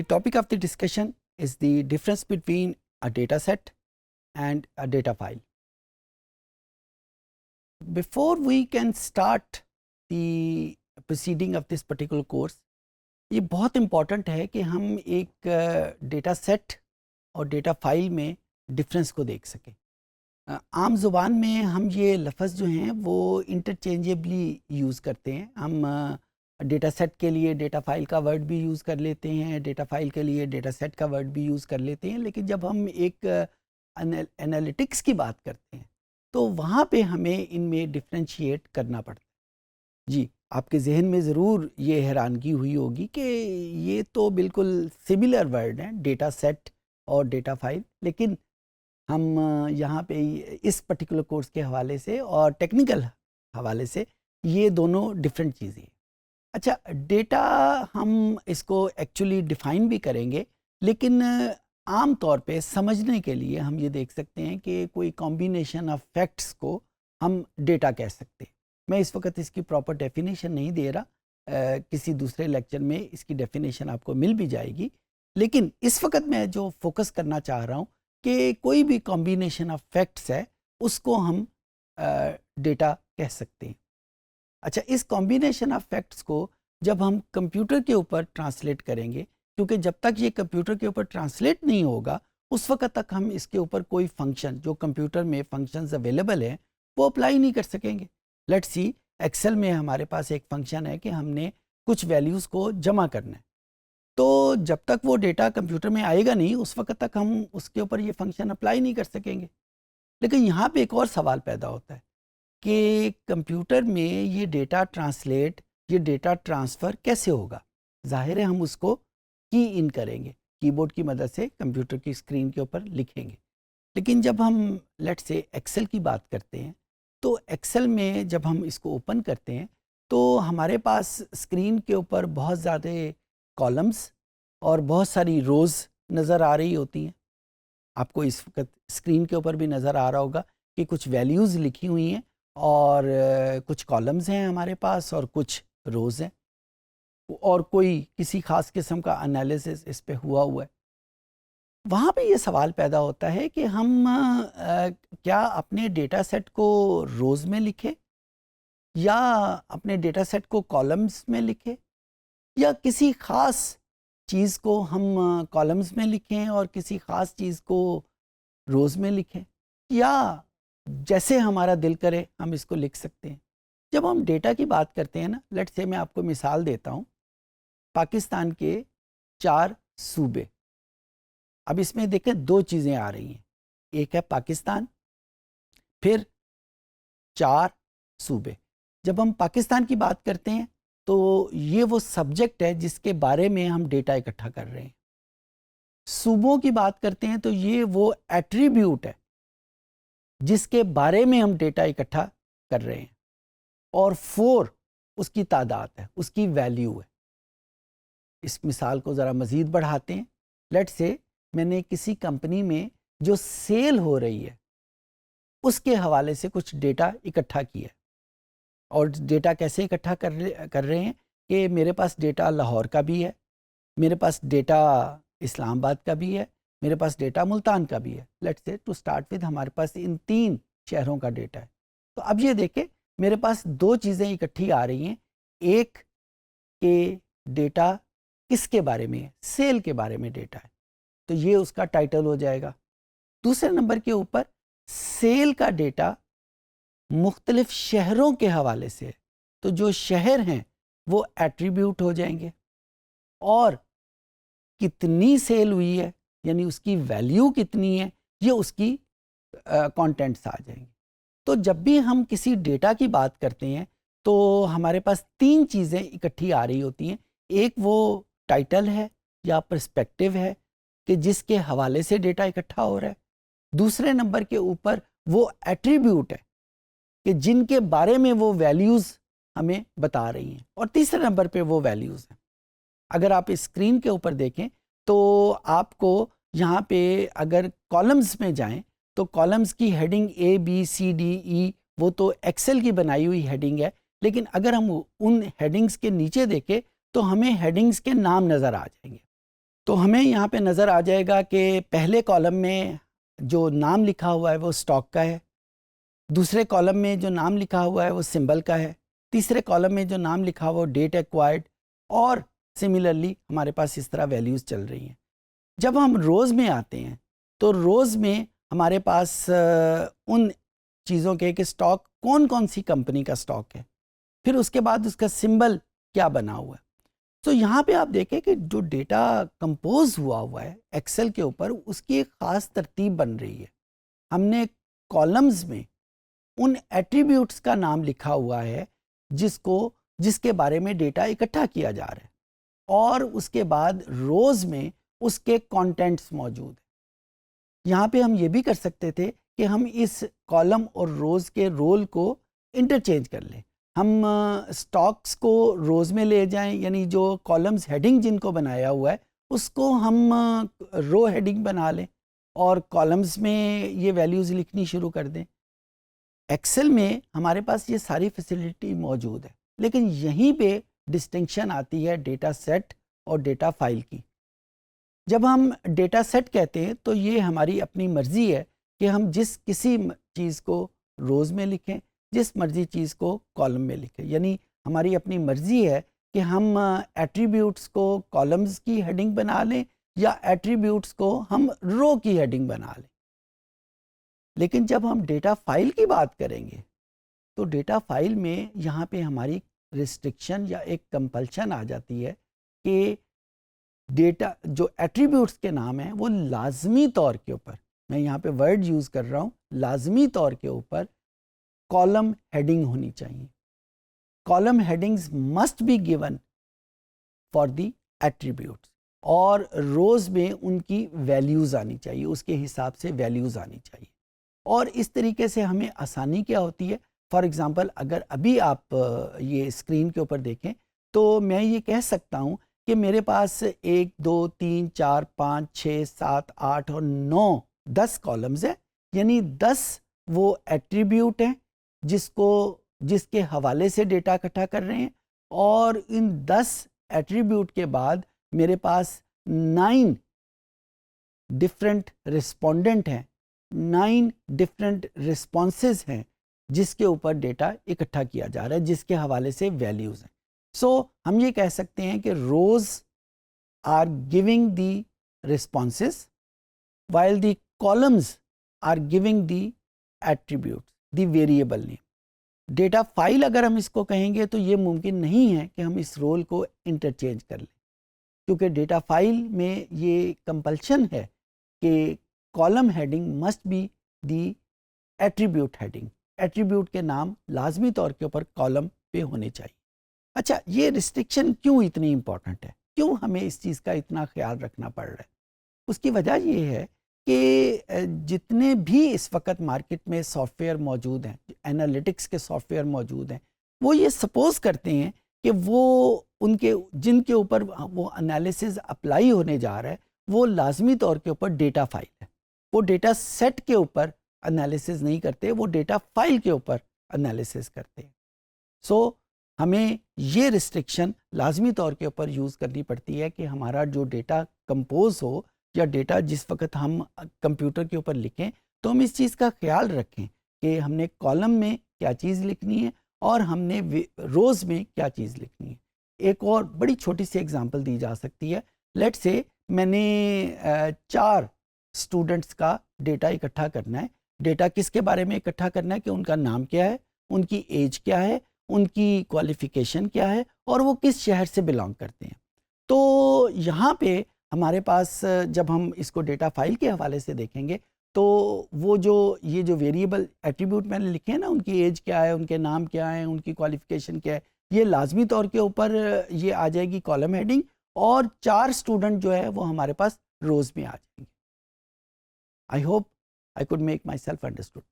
The topic of the discussion is the difference between a data set and a data file. Before we can start the proceeding of this particular course, ये बहुत important है कि हम एक data set और data file में difference को देख सकें। आम ज़ुबान में हम ये लफ्ज़ जो हैं वो इंटरचेंजेबली यूज़ करते हैं। हम डेटा सेट के लिए डेटा फाइल का वर्ड भी यूज़ कर लेते हैं, डेटा फाइल के लिए डेटा सेट का वर्ड भी यूज़ कर लेते हैं, लेकिन जब हम एक एनालिटिक्स की बात करते हैं तो वहाँ पे हमें इनमें डिफ्रेंशिएट करना पड़ता है। जी, आपके जहन में ज़रूर ये हैरानगी हुई होगी कि ये तो बिल्कुल सिमिलर वर्ड हैं, डेटा सेट और डेटा फाइल, लेकिन हम यहाँ पे इस पर्टिकुलर कोर्स के हवाले से और टेक्निकल हवाले से ये दोनों डिफरेंट चीज़ें हैं। अच्छा, डेटा हम इसको एक्चुअली डिफ़ाइन भी करेंगे, लेकिन आम तौर पे समझने के लिए हम ये देख सकते हैं कि कोई कॉम्बिनेशन ऑफ फैक्ट्स को हम डेटा कह सकते हैं। मैं इस वक्त इसकी प्रॉपर डेफिनेशन नहीं दे रहा, किसी दूसरे लेक्चर में इसकी डेफिनेशन आपको मिल भी जाएगी, लेकिन इस वक्त मैं जो फोकस करना चाह रहा हूँ कि कोई भी कॉम्बिनेशन ऑफ फैक्ट्स है उसको हम डेटा कह सकते हैं। अच्छा, इस कॉम्बिनेशन ऑफ फैक्ट्स को जब हम कंप्यूटर के ऊपर ट्रांसलेट करेंगे, क्योंकि जब तक ये कंप्यूटर के ऊपर ट्रांसलेट नहीं होगा उस वक्त तक हम इसके ऊपर कोई फंक्शन, जो कंप्यूटर में फंक्शंस अवेलेबल हैं, वो अप्लाई नहीं कर सकेंगे। लेट्स सी, एक्सेल में हमारे पास एक फंक्शन है कि हमने कुछ वैल्यूज़ को जमा करना है, तो जब तक वो डेटा कंप्यूटर में आएगा नहीं उस वक्त तक हम उसके ऊपर ये फंक्शन अप्लाई नहीं कर सकेंगे। लेकिन यहाँ पे एक और सवाल पैदा होता है कि कंप्यूटर में ये डेटा ट्रांसलेट, ये डेटा ट्रांसफ़र कैसे होगा। ज़ाहिर है हम उसको की इन करेंगे, कीबोर्ड की मदद से कंप्यूटर की स्क्रीन के ऊपर लिखेंगे। लेकिन जब हम लेट्स से एक्सेल की बात करते हैं, तो एक्सेल में जब हम इसको ओपन करते हैं तो हमारे पास स्क्रीन के ऊपर बहुत ज़्यादा कॉलम्स और बहुत सारी रोज़ नज़र आ रही होती हैं। आपको इस वक्त स्क्रीन के ऊपर भी नज़र आ रहा होगा कि कुछ वैल्यूज़ लिखी हुई हैं और कुछ कॉलम्स हैं हमारे पास और कुछ रोज़ हैं, और कोई किसी ख़ास किस्म का एनालिसिस इस पे हुआ है। वहाँ पे ये सवाल पैदा होता है कि हम क्या अपने डेटा सेट को रोज़ में लिखें या अपने डेटा सेट को कॉलम्स में लिखें, या किसी ख़ास चीज़ को हम कॉलम्स में लिखें और किसी ख़ास चीज़ को रोज़ में लिखें, या जैसे हमारा दिल करे हम इसको लिख सकते हैं। जब हम डेटा की बात करते हैं ना, लेट्स से मैं आपको मिसाल देता हूँ, पाकिस्तान के 4 सूबे। अब इसमें देखें 2 चीज़ें आ रही हैं, एक है पाकिस्तान, फिर 4 सूबे। जब हम पाकिस्तान की बात करते हैं तो ये वो सब्जेक्ट है जिसके बारे में हम डेटा इकट्ठा कर रहे हैं। सूबों की बात करते हैं तो ये वो एट्रीब्यूट है जिसके बारे में हम डेटा इकट्ठा कर रहे हैं, और 4 उसकी तादाद है, उसकी वैल्यू है। इस मिसाल को ज़रा मज़ीद बढ़ाते हैं। लेट्स से मैंने किसी कंपनी में जो सेल हो रही है उसके हवाले से कुछ डेटा इकट्ठा किया है, और डेटा कैसे इकट्ठा कर रहे हैं कि मेरे पास डेटा लाहौर का भी है, मेरे पास डेटा इस्लामाबाद का भी है, मेरे पास डेटा मुल्तान का भी है। Let's say to start with हमारे पास इन 3 शहरों का डेटा है। तो अब ये देखें मेरे पास 2 चीज़ें इकट्ठी आ रही हैं। एक के डेटा किसके बारे में है, सेल के बारे में डेटा है, तो ये उसका टाइटल हो जाएगा। दूसरे नंबर के ऊपर सेल का डेटा मुख्तलिफ शहरों के हवाले से है, तो जो शहर हैं वो एट्रीब्यूट हो जाएंगे, और कितनी सेल हुई है यानी उसकी वैल्यू कितनी है ये उसकी कंटेंट्स आ जाएंगे। तो जब भी हम किसी डेटा की बात करते हैं तो हमारे पास 3 चीज़ें इकट्ठी आ रही होती हैं। एक वो टाइटल है या पर्सपेक्टिव है कि जिसके हवाले से डेटा इकट्ठा हो रहा है। दूसरे नंबर के ऊपर वो एट्रीब्यूट है कि जिनके बारे में वो वैल्यूज़ हमें बता रही हैं, और तीसरे नंबर पे वो वैल्यूज़ हैं। अगर आप इस स्क्रीन के ऊपर देखें तो आपको यहाँ पे अगर कॉलम्स में जाएं तो कॉलम्स की हेडिंग ABCDE वो तो एक्सेल की बनाई हुई हेडिंग है, लेकिन अगर हम उन हेडिंग्स के नीचे देखें तो हमें हेडिंग्स के नाम नज़र आ जाएंगे। तो हमें यहाँ पे नज़र आ जाएगा कि पहले कॉलम में जो नाम लिखा हुआ है वो स्टॉक का है, दूसरे कॉलम में जो नाम लिखा हुआ है वो सिंबल का है, तीसरे कॉलम में जो नाम लिखा हुआ है वो डेट एक्वायर्ड, और सिमिलरली हमारे पास इस तरह वैल्यूज़ चल रही हैं। जब हम रोज़ में आते हैं तो रोज़ में हमारे पास उन चीज़ों के कि स्टॉक कौन कौन सी कंपनी का स्टॉक है, फिर उसके बाद उसका सिंबल क्या बना हुआ है। तो यहाँ पे आप देखें कि जो डेटा कंपोज हुआ है एक्सेल के ऊपर, उसकी एक ख़ास तरतीब बन रही है। हमने कॉलम्स में उन एट्रीब्यूट्स का नाम लिखा हुआ है जिसके बारे में डेटा इकट्ठा किया जा रहा है, और उसके बाद रोज़ में उसके कंटेंट्स मौजूद हैं। यहाँ पे हम ये भी कर सकते थे कि हम इस कॉलम और रोज़ के रोल को इंटरचेंज कर लें। हम स्टॉक्स को रोज़ में ले जाएं, यानी जो कॉलम्स हेडिंग जिनको बनाया हुआ है उसको हम रो हेडिंग बना लें और कॉलम्स में ये वैल्यूज़ लिखनी शुरू कर दें। एक्सेल में हमारे पास ये सारी फैसिलिटी मौजूद है, लेकिन यहीं पे डिस्टिंक्शन आती है डेटा सेट और डेटा फाइल की। जब हम डेटा सेट कहते हैं तो ये हमारी अपनी मर्ज़ी है कि हम जिस किसी चीज़ को रोज़ में लिखें, जिस मर्ज़ी चीज़ को कॉलम में लिखें। यानी हमारी अपनी मर्ज़ी है कि हम एट्रीब्यूट्स को कॉलम्स की हेडिंग बना लें या एट्रीब्यूट्स को हम रो की हेडिंग बना लें। लेकिन जब हम डेटा फाइल की बात करेंगे तो डेटा फाइल में यहाँ पे हमारी रिस्ट्रिक्शन या एक कंपल्शन आ जाती है कि डेटा जो एट्रीब्यूट्स के नाम हैं वो लाजमी तौर के ऊपर, मैं यहाँ पे वर्ड यूज़ कर रहा हूँ, लाजमी तौर के ऊपर कॉलम हेडिंग होनी चाहिए। Column headings must be given for the attributes, और रोज़ में उनकी वैल्यूज़ आनी चाहिए, उसके हिसाब से वैल्यूज़ आनी चाहिए। और इस तरीके से हमें आसानी क्या होती है, फॉर एग्ज़ाम्पल अगर अभी आप ये स्क्रीन के ऊपर देखें तो मैं ये कह सकता हूँ कि मेरे पास 1 2 3 4 5 6 7 8 और 9 10 कॉलम्स हैं, यानी 10 वो एट्रीब्यूट हैं जिसके हवाले से डेटा इकट्ठा कर रहे हैं, और इन 10 एट्रीब्यूट के बाद मेरे पास 9 डिफरेंट रिस्पोंडेंट हैं, 9 डिफरेंट रिस्पॉन्सेज हैं जिसके ऊपर डेटा इकट्ठा किया जा रहा है, जिसके हवाले से वैल्यूज़ हैं। सो हम ये कह सकते हैं कि rows are giving the responses while the columns are giving the attributes, the variable name. Data file अगर हम इसको कहेंगे तो ये मुमकिन नहीं है कि हम इस रोल को इंटरचेंज कर लें, क्योंकि डेटा फाइल में ये कंपल्शन है कि column heading must be the attribute heading, attribute के नाम लाजमी तौर के ऊपर कॉलम पे होने चाहिए। अच्छा, ये रिस्ट्रिक्शन क्यों इतनी इम्पॉर्टेंट है, क्यों हमें इस चीज़ का इतना ख्याल रखना पड़ रहा है? उसकी वजह ये है कि जितने भी इस वक्त मार्केट में सॉफ्टवेयर मौजूद हैं, एनालिटिक्स के सॉफ्टवेयर मौजूद हैं, वो ये सपोज करते हैं कि वो उनके जिनके ऊपर वो एनालिसिस अप्लाई होने जा रहा है वो लाजमी तौर के ऊपर डेटा फाइल है। वो डेटा सेट के ऊपर एनालिसिस नहीं करते, वो डेटा फाइल के ऊपर एनालिसिस करते हैं। सो हमें ये रिस्ट्रिक्शन लाजमी तौर के ऊपर यूज़ करनी पड़ती है कि हमारा जो डेटा कंपोज हो या डेटा जिस वक्त हम कंप्यूटर के ऊपर लिखें तो हम इस चीज़ का ख्याल रखें कि हमने कॉलम में क्या चीज़ लिखनी है और हमने रोज़ में क्या चीज़ लिखनी है। एक और बड़ी छोटी सी एग्जांपल दी जा सकती है। लेट्स से मैंने 4 स्टूडेंट्स का डेटा इकट्ठा करना है। डेटा किसके बारे में इकट्ठा करना है कि उनका नाम क्या है, उनकी एज क्या है, उनकी क्वालिफ़िकेशन क्या है और वो किस शहर से बिलोंग करते हैं। तो यहाँ पे हमारे पास जब हम इसको डेटा फाइल के हवाले से देखेंगे तो वो ये जो वेरिएबल एट्रीब्यूट मैंने लिखे हैं ना, उनकी एज क्या है, उनके नाम क्या है, उनकी क्वालिफ़िकेशन क्या है, ये लाजमी तौर के ऊपर ये आ जाएगी कॉलम हेडिंग, और 4 स्टूडेंट जो है वो हमारे पास रोज़ में आ जाएंगे। I hope I could make my self understood.